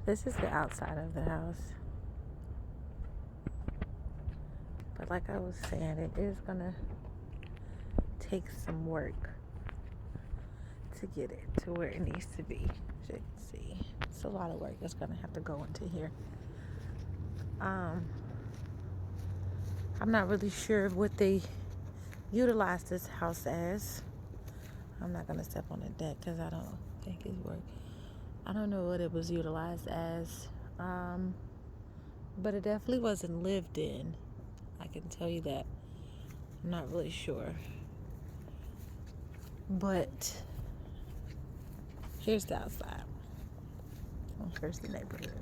This is the outside of the house. But like I was saying, it is gonna take some work to get it to where it needs to be. As you can see, it's a lot of work that's gonna have to go into here. I'm not really sure what they utilize this house as. I'm not gonna step on the deck because I don't think it's work. I don't know what it was utilized as, but it definitely wasn't lived in. I can tell you that. I'm not really sure. But here's the outside. Here's the neighborhood.